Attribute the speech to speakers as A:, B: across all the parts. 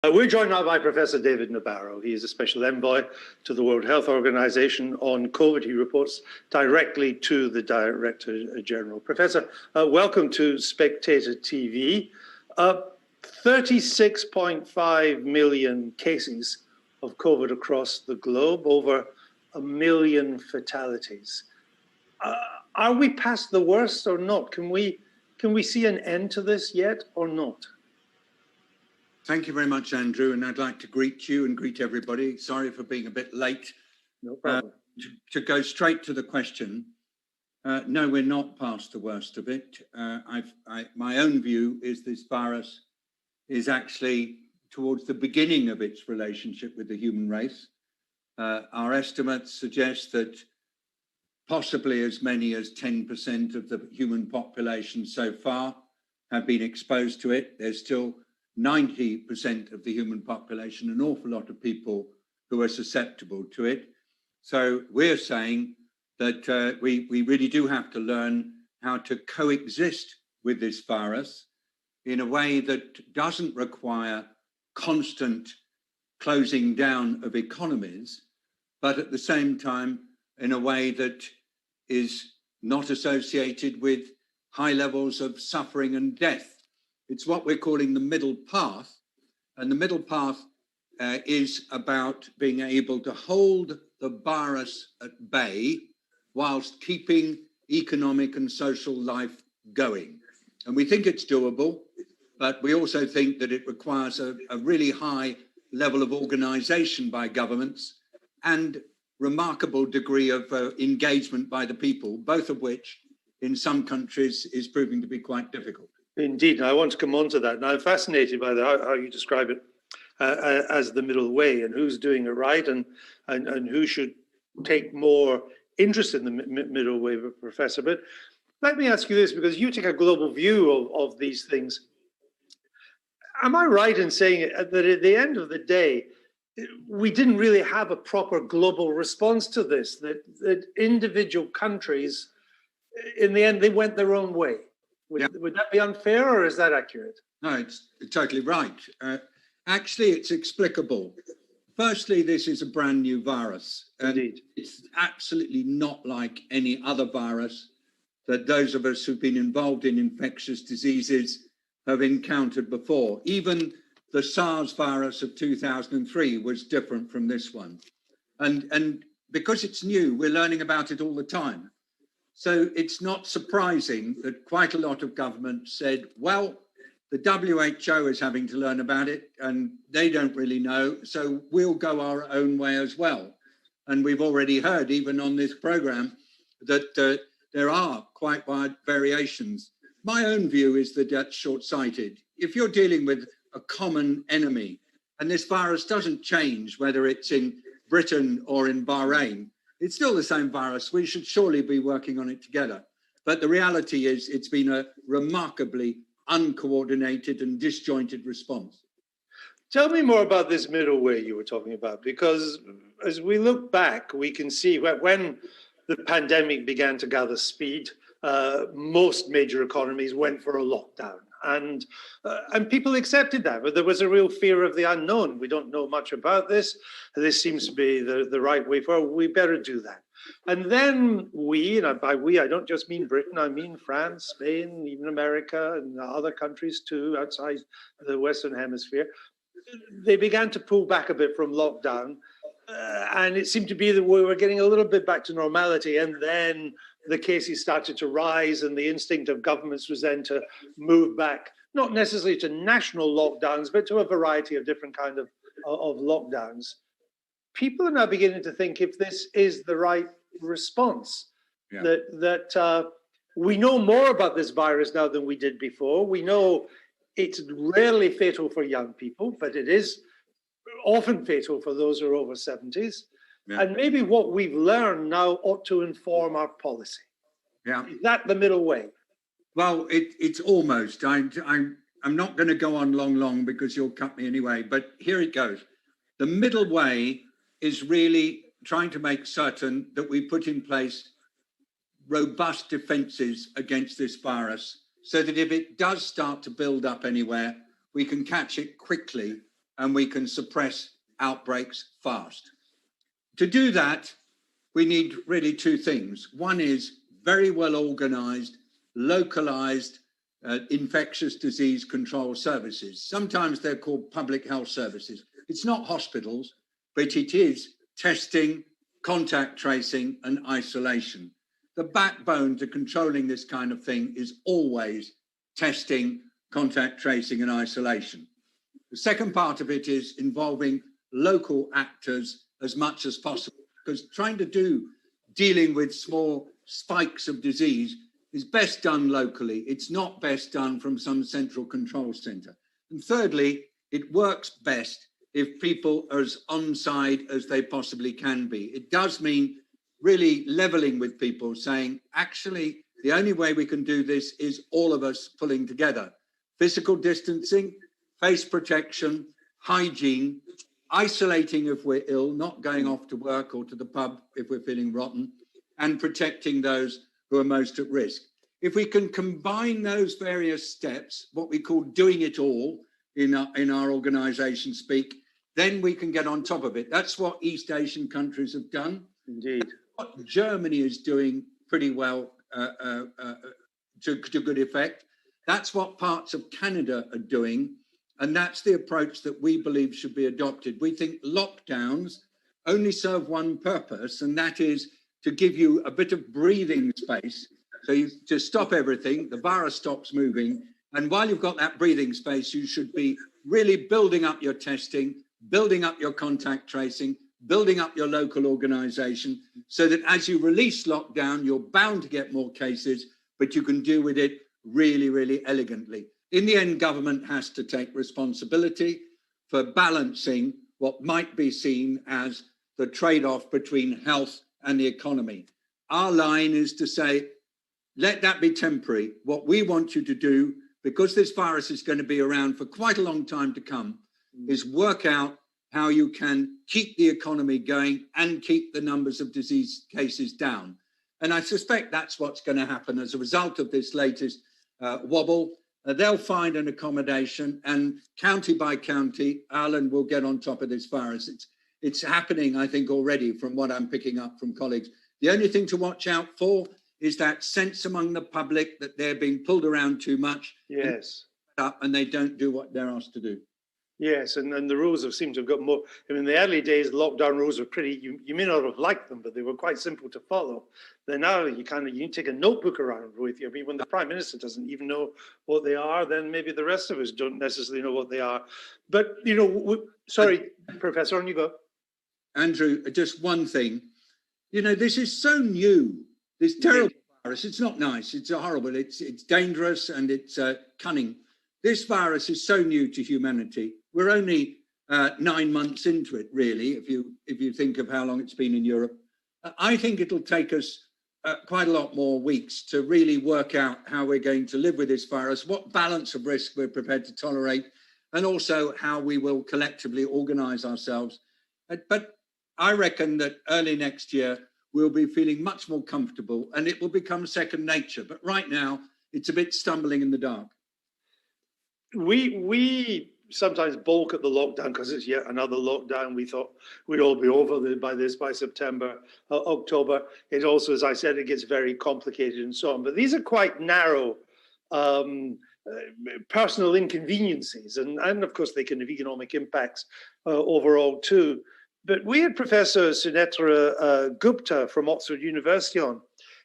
A: We're joined now by Professor David Nabarro. He is a special envoy to the World Health Organization on COVID. He reports directly to the Director General. Professor, welcome to Spectator TV. 36.5 million cases of COVID across the globe, over 1 million fatalities. Are we past the worst or not? Can we see an end to this yet or not?
B: Thank you very much, Andrew, and I'd like to greet you and greet everybody. Sorry for being a bit late.
A: No problem.
B: To go straight to the question, no, we're not past the worst of it. My own view is this virus is actually towards the beginning of its relationship with the human race. Our estimates suggest that possibly as many as 10% of the human population so far have been exposed to it. There's still 90% of the human population, an awful lot of people who are susceptible to it. So we're saying that we really do have to learn how to coexist with this virus in a way that doesn't require constant closing down of economies, but at the same time in a way that is not associated with high levels of suffering and death. It's what we're calling the middle path. And the middle path is about being able to hold the virus at bay whilst keeping economic and social life going. And we think it's doable, but we also think that it requires a really high level of organization by governments and remarkable degree of engagement by the people, both of which in some countries is proving to be quite difficult.
A: Indeed, and I want to come on to that. Now, I'm fascinated by how you describe it as the middle way, and who's doing it right, and who should take more interest in the middle way, Professor. But let me ask you this, because you take a global view of these things. Am I right in saying that at the end of the day, we didn't really have a proper global response to this, that individual countries, in the end, they went their own way? Would that be unfair, or is that accurate?
B: No, it's totally right. Actually, it's explicable. Firstly, this is a brand new virus.
A: Indeed.
B: It's absolutely not like any other virus that those of us who've been involved in infectious diseases have encountered before. Even the SARS virus of 2003 was different from this one. And because it's new, we're learning about it all the time. So it's not surprising that quite a lot of governments said, well, the WHO is having to learn about it and they don't really know, so we'll go our own way as well. And we've already heard, even on this program, that there are quite wide variations. My own view is that that's short-sighted. If you're dealing with a common enemy, and this virus doesn't change whether it's in Britain or in Bahrain, it's still the same virus. We should surely be working on it together. But the reality is it's been a remarkably uncoordinated and disjointed response.
A: Tell me more about this middle way you were talking about, because as we look back, we can see when the pandemic began to gather speed, most major economies went for a lockdown. And people accepted that, but there was a real fear of the unknown. We don't know much about this. This seems to be the right way forward. We better do that. And then and by we, I don't just mean Britain, I mean France, Spain, even America, and other countries too, outside the Western Hemisphere. They began to pull back a bit from lockdown. And it seemed to be that we were getting a little bit back to normality. And then the cases started to rise, and the instinct of governments was then to move back, not necessarily to national lockdowns, but to a variety of different kinds of lockdowns. People are now beginning to think if this is the right response, that we know more about this virus now than we did before. We know it's rarely fatal for young people, but it is often fatal for those who are over 70s. Yeah. And maybe what we've learned now ought to inform our policy.
B: Yeah.
A: Is that the middle way?
B: Well, it's almost. I'm not going to go on long because you'll cut me anyway, but here it goes. The middle way is really trying to make certain that we put in place robust defenses against this virus so that if it does start to build up anywhere, we can catch it quickly and we can suppress outbreaks fast. To do that, we need really two things. One is very well organized, localized infectious disease control services. Sometimes they're called public health services. It's not hospitals, but it is testing, contact tracing, and isolation. The backbone to controlling this kind of thing is always testing, contact tracing, and isolation. The second part of it is involving local actors as much as possible, because dealing with small spikes of disease is best done locally. It's not best done from some central control center. And thirdly, it works best if people are as on side as they possibly can be. It does mean really leveling with people, saying, actually, the only way we can do this is all of us pulling together. Physical distancing, face protection, hygiene, isolating if we're ill, not going off to work or to the pub if we're feeling rotten, and protecting those who are most at risk. If we can combine those various steps, what we call doing it all in our organisation speak, then we can get on top of it. That's what East Asian countries have done.
A: Indeed.
B: That's what Germany is doing pretty well to good effect. That's what parts of Canada are doing. And that's the approach that we believe should be adopted. We think lockdowns only serve one purpose, and that is to give you a bit of breathing space. So you just stop everything, the virus stops moving. And while you've got that breathing space, you should be really building up your testing, building up your contact tracing, building up your local organization, so that as you release lockdown, you're bound to get more cases, but you can deal with it really, really elegantly. In the end, government has to take responsibility for balancing what might be seen as the trade-off between health and the economy. Our line is to say, let that be temporary. What we want you to do, because this virus is going to be around for quite a long time to come, is work out how you can keep the economy going and keep the numbers of disease cases down. And I suspect that's what's going to happen as a result of this latest wobble. They'll find an accommodation, and county by county, Ireland will get on top of this virus. It's happening, I think, already from what I'm picking up from colleagues. The only thing to watch out for is that sense among the public that they're being pulled around too much.
A: Yes.
B: And they don't do what they're asked to do.
A: Yes, and the rules have seemed to have got more. I mean, in the early days, lockdown rules were pretty. You may not have liked them, but they were quite simple to follow. Then now you take a notebook around with you. I mean, when the Prime Minister doesn't even know what they are, then maybe the rest of us don't necessarily know what they are. But sorry, Professor, on you go.
B: Andrew, just one thing. This is so new. This terrible virus. It's not nice. It's horrible. It's dangerous and it's cunning. This virus is so new to humanity. We're only 9 months into it, really, if you think of how long it's been in Europe. I think it'll take us quite a lot more weeks to really work out how we're going to live with this virus, what balance of risk we're prepared to tolerate, and also how we will collectively organise ourselves. But I reckon that early next year, we'll be feeling much more comfortable and it will become second nature. But right now, it's a bit stumbling in the dark.
A: We sometimes balk at the lockdown because it's yet another lockdown. We thought we'd all be over by September, October. It also, as I said, it gets very complicated and so on. But these are quite narrow personal inconveniences, and of course they can have economic impacts overall too. But we had Professor Sunetra Gupta from Oxford University on,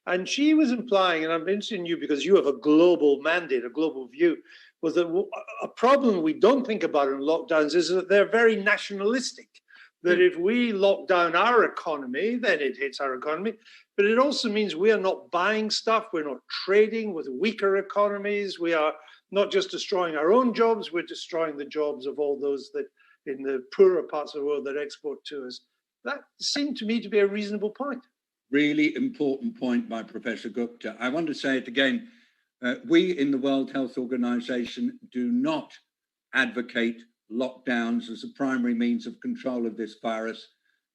A: and she was implying, and I'm interested in you because you have a global mandate, a global view, was that a problem we don't think about in lockdowns is that they're very nationalistic. That if we lock down our economy, then it hits our economy. But it also means we are not buying stuff, we're not trading with weaker economies. We are not just destroying our own jobs, we're destroying the jobs of all those that in the poorer parts of the world that export to us. That seemed to me to be a reasonable point.
B: Really important point by Professor Gupta. I want to say it again. We in the World Health Organization do not advocate lockdowns as a primary means of control of this virus.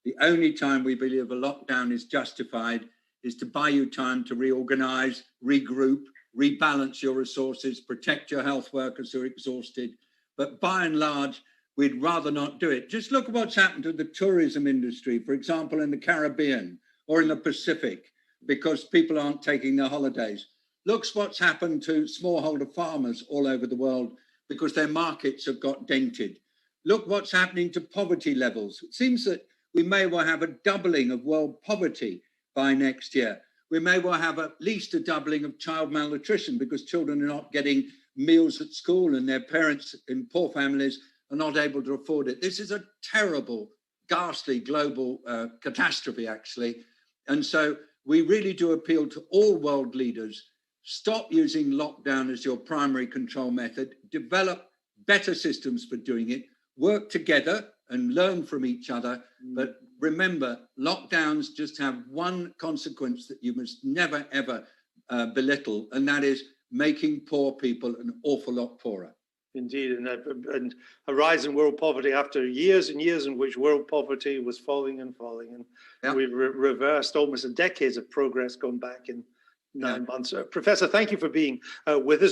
B: The only time we believe a lockdown is justified is to buy you time to reorganize, regroup, rebalance your resources, protect your health workers who are exhausted. But by and large, we'd rather not do it. Just look at what's happened to the tourism industry, for example, in the Caribbean or in the Pacific, because people aren't taking their holidays. Look what's happened to smallholder farmers all over the world because their markets have got dented. Look what's happening to poverty levels. It seems that we may well have a doubling of world poverty by next year. We may well have at least a doubling of child malnutrition because children are not getting meals at school and their parents in poor families are not able to afford it. This is a terrible, ghastly global catastrophe, actually. And so we really do appeal to all world leaders. Stop using lockdown as your primary control method. Develop better systems for doing it. Work together and learn from each other. But remember, lockdowns just have one consequence that you must never, ever belittle, and that is making poor people an awful lot poorer.
A: Indeed, and a rise in world poverty after years and years in which world poverty was falling and falling. And we've reversed almost a decade of progress going back in 9 months. Professor, thank you for being with us.